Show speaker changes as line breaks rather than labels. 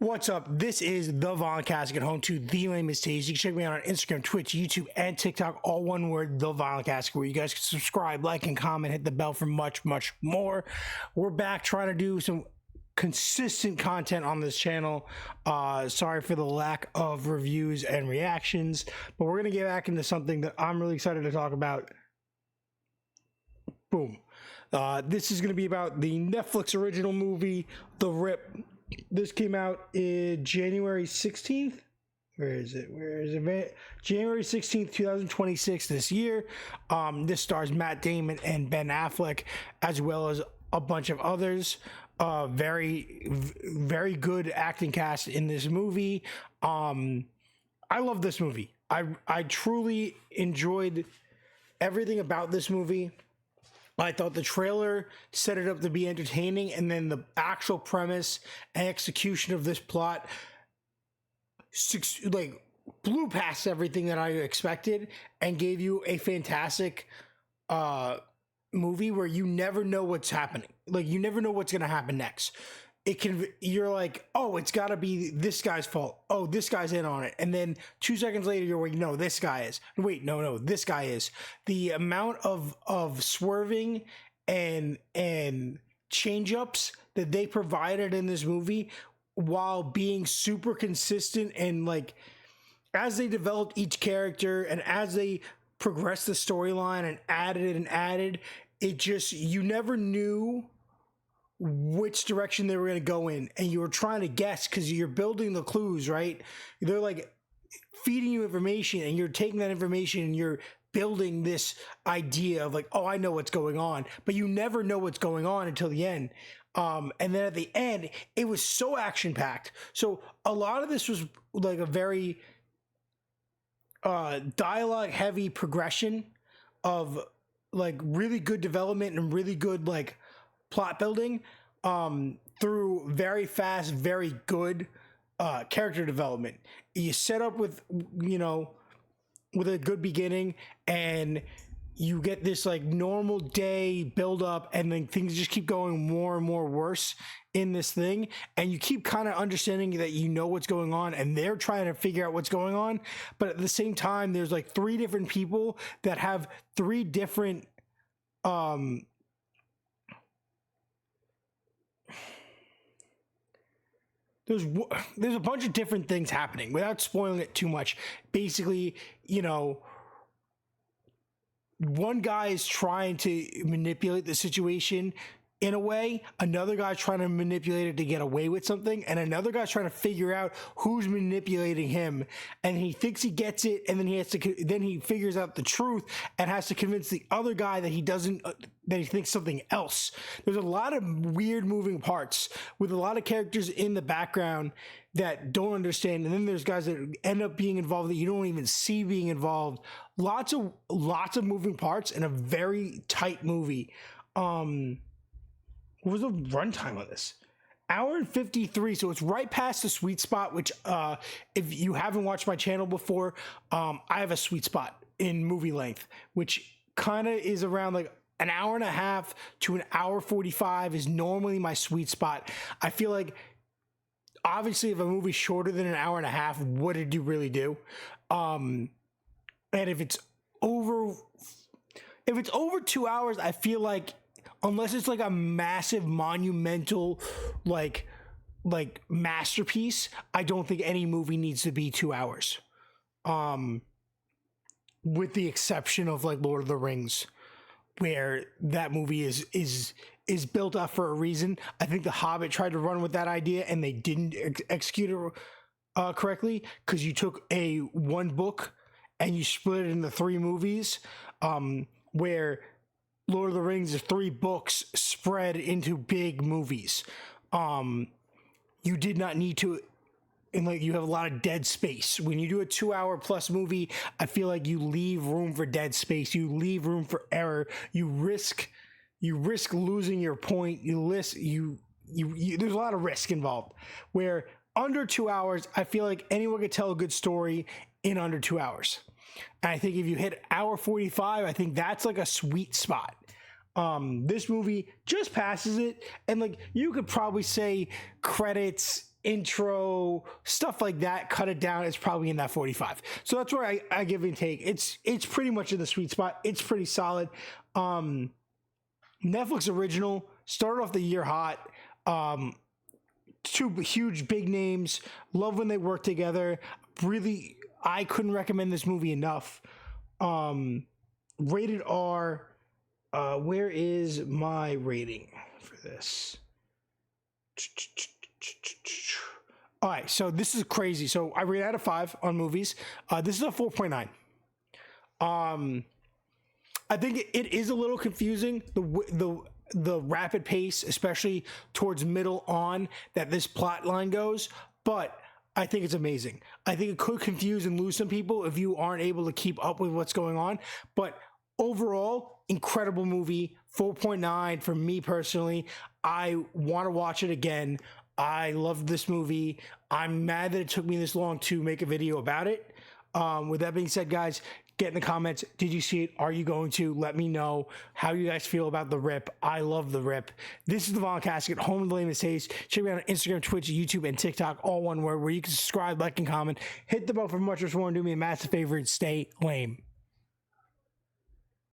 What's up? This is the Von Casket, home to the lamest taste. You can check me out on Instagram, Twitch, YouTube, and TikTok, all one word, the Von Casket, where you guys can subscribe, like, and comment, hit the bell for much, much more. We're back trying to do some consistent content on this channel. Sorry for the lack of reviews and reactions, but we're gonna get back into something that I'm really excited to talk about. Boom. This is gonna be about the Netflix original movie, The Rip. This came out in January 16th. Where is it? January 16th, 2026 this year. This stars Matt Damon and Ben Affleck, as well as a bunch of others. Very good acting cast in this movie. I love this movie. I truly enjoyed everything about this movie. I thought the trailer set it up to be entertaining, and then the actual premise and execution of this plot blew past everything that I expected and gave you a fantastic movie where you never know what's happening. Like, you never know what's going to happen next. You're like, oh, it's got to be this guy's fault. Oh, this guy's in on it. And then 2 seconds later, you're like, no, this guy is. Wait, no, this guy is. The amount of swerving and change ups that they provided in this movie, while being super consistent, and like, as they developed each character and as they progressed the storyline and added, it just, you never knew which direction they were going to go in, and you were trying to guess because you're building the clues, right? They're like feeding you information, and you're taking that information and you're building this idea of like, oh, I know what's going on, but you never know what's going on until the end. And then at the end, it was so action packed. So a lot of this was like a very dialogue heavy progression of like really good development and really good like plot building through very fast, very good character development. You set up with a good beginning, and you get this like normal day build up, and then things just keep going more and more worse in this thing, and you keep kind of understanding that you know what's going on, and they're trying to figure out what's going on, but at the same time there's like three different people that have three different there's a bunch of different things happening without spoiling it too much. Basically, one guy is trying to manipulate the situation in a way, another guy's trying to manipulate it to get away with something, and another guy's trying to figure out who's manipulating him, and he thinks he gets it, and then he figures out the truth and has to convince the other guy that he doesn't, that he thinks something else. There's a lot of weird moving parts with a lot of characters in the background that don't understand, and then there's guys that end up being involved that you don't even see being involved. Lots of moving parts in a very tight movie. What was the runtime on this? Hour and 53, so it's right past the sweet spot, which if you haven't watched my channel before, I have a sweet spot in movie length, which kind of is around like an hour and a half to an hour 45 is normally my sweet spot. I feel like, obviously, if a movie's shorter than an hour and a half, what did you really do? And if it's over 2 hours, I feel like, unless it's like a massive monumental like masterpiece, I don't think any movie needs to be 2 hours. With the exception of like Lord of the Rings, where that movie is built up for a reason. I think The Hobbit tried to run with that idea, and they didn't execute it correctly, because you took one book and you split it into 3 movies, where Lord of the Rings is 3 books spread into big movies. You did not need to, and like, you have a lot of dead space. When you do a 2 hour plus movie, I feel like you leave room for dead space. You leave room for error. You risk losing your point. There's a lot of risk involved. Where under 2 hours, I feel like anyone could tell a good story in under 2 hours. And I think if you hit hour 45, I think that's like a sweet spot. This movie just passes it, and like, you could probably say credits intro, stuff like that, cut it down, it's probably in that 45. So that's where I give and take. It's pretty much in the sweet spot. It's pretty solid. Netflix original, started off the year hot. Two huge big names. Love when they work together. Really, I couldn't recommend this movie enough. Rated R. Where is my rating for this? All right, so this is crazy. So I rate out of 5 on movies. This is a 4.9. I think it is a little confusing, the rapid pace, especially towards middle on, that this plot line goes, but I think it's amazing. I think it could confuse and lose some people if you aren't able to keep up with what's going on, but overall, incredible movie. 4.9 for me personally. I want to watch it again. I love this movie. I'm mad that it took me this long to make a video about it. With that being said, guys, get in the comments. Did you see it? Are you going to? Let me know how you guys feel about The Rip. I love The Rip. This is the Von Casket, home of the lamest taste. Check me out on Instagram, Twitch, YouTube, and TikTok, all one word, where you can subscribe, like, and comment. Hit the bell for much more. Do me a massive favor and stay lame.